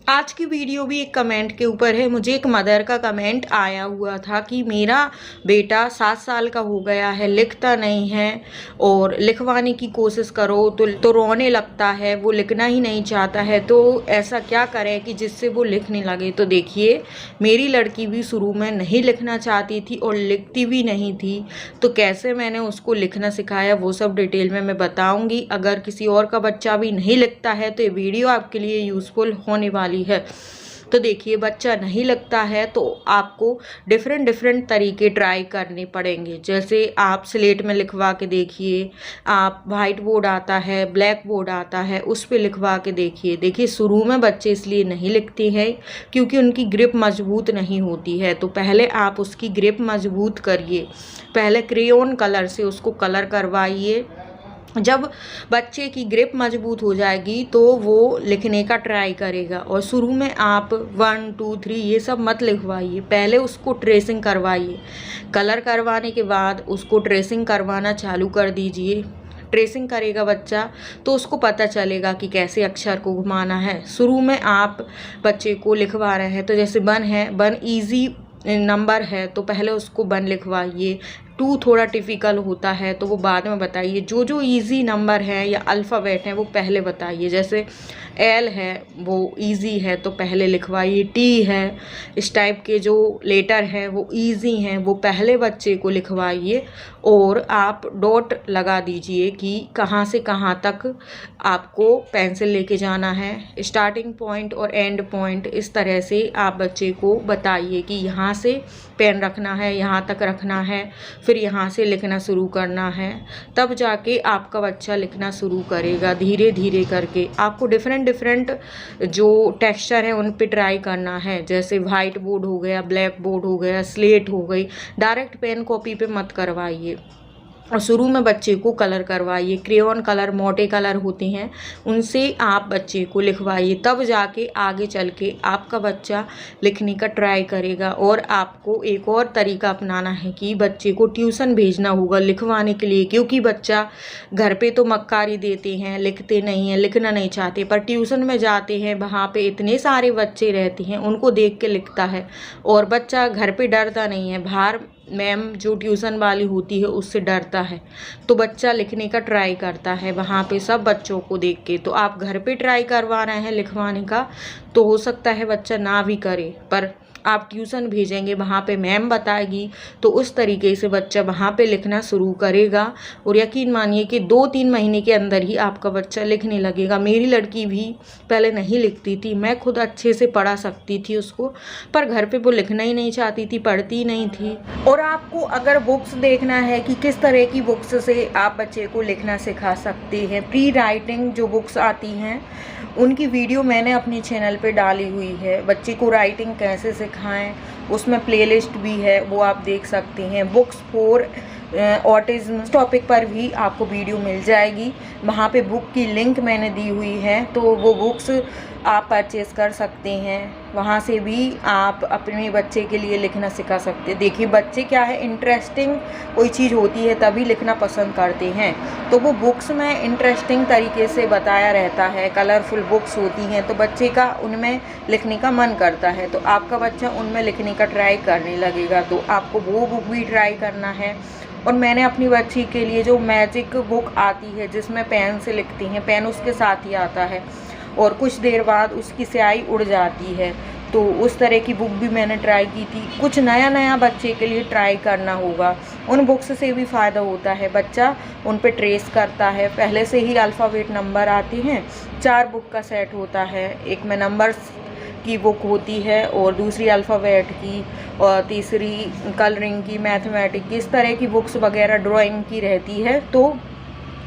आज की वीडियो भी एक कमेंट के ऊपर है। मुझे एक मदर का कमेंट आया हुआ था कि मेरा बेटा 7 साल का हो गया है, लिखता नहीं है और लिखवाने की कोशिश करो तो रोने लगता है, वो लिखना ही नहीं चाहता है। तो ऐसा क्या करें कि जिससे वो लिखने लगे। तो देखिए, मेरी लड़की भी शुरू में नहीं लिखना चाहती थी और लिखती भी नहीं थी। तो कैसे मैंने उसको लिखना सिखाया वो सब डिटेल में मैं बताऊँगी। अगर किसी और का बच्चा भी नहीं लिखता है तो ये वीडियो आपके लिए यूज़फुल होने वाली है। तो देखिए, बच्चा नहीं लगता है तो आपको डिफरेंट तरीके ट्राई करने पड़ेंगे। जैसे आप स्लेट में लिखवा के देखिए, आप वाइट बोर्ड आता है, ब्लैक बोर्ड आता है, उस पे लिखवा के देखिए। देखिए, शुरू में बच्चे इसलिए नहीं लिखते हैं क्योंकि उनकी ग्रिप मजबूत नहीं होती है। तो पहले आप उसकी ग्रिप मजबूत करिए। पहले क्रेयॉन कलर से उसको कलर करवाइए। जब बच्चे की ग्रिप मजबूत हो जाएगी तो वो लिखने का ट्राई करेगा। और शुरू में आप 1 2 3 ये सब मत लिखवाइए, पहले उसको ट्रेसिंग करवाइए। कलर करवाने के बाद उसको ट्रेसिंग करवाना चालू कर दीजिए। ट्रेसिंग करेगा बच्चा तो उसको पता चलेगा कि कैसे अक्षर को घुमाना है। शुरू में आप बच्चे को लिखवा रहे हैं तो जैसे 1 है, 1 ईजी नंबर है तो पहले उसको 1 लिखवाइए। 2 थोड़ा टिपिकल होता है तो वो बाद में बताइए। जो इजी नंबर है या अल्फ़ाबेट है वो पहले बताइए। जैसे एल है वो इजी है तो पहले लिखवाइए। टी है, इस टाइप के जो लेटर हैं वो इजी हैं, वो पहले बच्चे को लिखवाइए। और आप डॉट लगा दीजिए कि कहाँ से कहाँ तक आपको पेंसिल लेके जाना है, स्टार्टिंग पॉइंट और एंड पॉइंट। इस तरह से आप बच्चे को बताइए कि यहाँ से पेन रखना है, यहाँ तक रखना है, फिर यहाँ से लिखना शुरू करना है। तब जाके आपका बच्चा लिखना शुरू करेगा धीरे धीरे करके। आपको डिफरेंट जो टेक्सचर है उन पे ट्राई करना है। जैसे वाइट बोर्ड हो गया, ब्लैक बोर्ड हो गया, स्लेट हो गई। डायरेक्ट पेन कॉपी पे मत करवाइए और शुरू में बच्चे को कलर करवाइए। क्रेयॉन कलर, मोटे कलर होते हैं, उनसे आप बच्चे को लिखवाइए। तब जाके आगे चल के आपका बच्चा लिखने का ट्राई करेगा। और आपको एक और तरीका अपनाना है कि बच्चे को ट्यूशन भेजना होगा लिखवाने के लिए। क्योंकि बच्चा घर पे तो मक्कारी देते हैं, लिखते नहीं हैं, लिखना नहीं चाहते, पर ट्यूशन में जाते हैं, वहाँ पे इतने सारे बच्चे रहते हैं, उनको देख के लिखता है। और बच्चा घर पे डरता नहीं है, बाहर मैम जो ट्यूशन वाली होती है उससे डरता है, तो बच्चा लिखने का ट्राई करता है वहाँ पे सब बच्चों को देख के। तो आप घर पे ट्राई करवा रहे हैं लिखवाने का तो हो सकता है बच्चा ना भी करे, पर आप ट्यूशन भेजेंगे, वहाँ पे मैम बताएगी, तो उस तरीके से बच्चा वहाँ पे लिखना शुरू करेगा। और यकीन मानिए कि 2-3 महीने के अंदर ही आपका बच्चा लिखने लगेगा। मेरी लड़की भी पहले नहीं लिखती थी, मैं खुद अच्छे से पढ़ा सकती थी उसको, पर घर पे वो लिखना ही नहीं चाहती थी, पढ़ती नहीं थी। और आपको अगर बुक्स देखना है कि किस तरह की बुक्स से आप बच्चे को लिखना सिखा सकते हैं, प्री राइटिंग जो बुक्स आती हैं उनकी वीडियो मैंने अपने चैनल पे डाली हुई है। बच्चे को राइटिंग कैसे सिखाएं, उसमें प्लेलिस्ट भी है, वो आप देख सकते हैं। बुक्स फॉर ऑटिज्म टॉपिक पर भी आपको वीडियो मिल जाएगी, वहाँ पे बुक की लिंक मैंने दी हुई है, तो वो बुक्स आप परचेज़ कर सकते हैं। वहाँ से भी आप अपने बच्चे के लिए लिखना सिखा सकते हैं। देखिए, बच्चे क्या है, इंटरेस्टिंग कोई चीज़ होती है तभी लिखना पसंद करते हैं, तो वो बुक्स में इंटरेस्टिंग तरीके से बताया रहता है, कलरफुल बुक्स होती हैं, तो बच्चे का उनमें लिखने का मन करता है, तो आपका बच्चा उनमें लिखने का ट्राई करने लगेगा। तो आपको वो बुक भी ट्राई करना है। और मैंने अपनी बच्ची के लिए जो मैजिक बुक आती है जिसमें पेन से लिखती हैं, पेन उसके साथ ही आता है और कुछ देर बाद उसकी स्याही उड़ जाती है, तो उस तरह की बुक भी मैंने ट्राई की थी। कुछ नया बच्चे के लिए ट्राई करना होगा। उन बुक्स से भी फ़ायदा होता है, बच्चा उन पे ट्रेस करता है। पहले से ही अल्फ़ाबेट नंबर आते हैं, 4 बुक का सेट होता है, एक में नंबर्स की बुक होती है और दूसरी अल्फ़ाबेट की और तीसरी कलरिंग की, मैथमेटिक की, इस तरह की बुक्स वगैरह ड्राइंग की रहती है, तो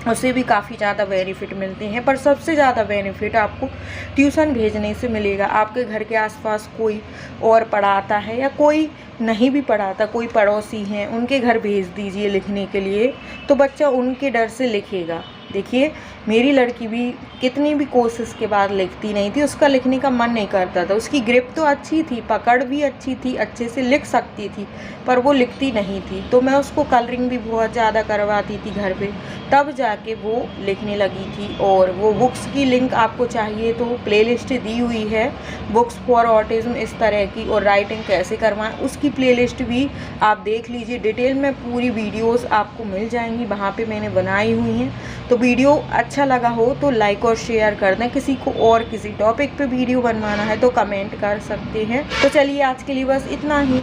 उससे भी काफ़ी ज़्यादा बेनिफिट मिलते हैं। पर सबसे ज़्यादा बेनिफिट आपको ट्यूशन भेजने से मिलेगा। आपके घर के आसपास कोई और पढ़ाता है या कोई नहीं भी पढ़ाता, कोई पड़ोसी हैं, उनके घर भेज दीजिए लिखने के लिए, तो बच्चा उनके डर से लिखेगा। देखिए मेरी लड़की भी कितनी भी कोशिश के बाद लिखती नहीं थी, उसका लिखने का मन नहीं करता था। उसकी ग्रिप तो अच्छी थी, पकड़ भी अच्छी थी, अच्छे से लिख सकती थी, पर वो लिखती नहीं थी। तो मैं उसको कलरिंग भी बहुत ज़्यादा करवाती थी घर पे, तब जाके वो लिखने लगी थी। और वो बुक्स की लिंक आपको चाहिए तो प्लेलिस्ट दी हुई है, बुक्स फॉर ऑटिज्म इस तरह की, और राइटिंग कैसे करवाएं उसकी प्लेलिस्ट भी आप देख लीजिए। डिटेल में पूरी वीडियोस आपको मिल जाएंगी, वहाँ पे मैंने बनाई हुई हैं। तो वीडियो अच्छा लगा हो तो लाइक और शेयर कर दें। किसी को और किसी टॉपिक पे वीडियो बनवाना है तो कमेंट कर सकते हैं। तो चलिए आज के लिए बस इतना ही।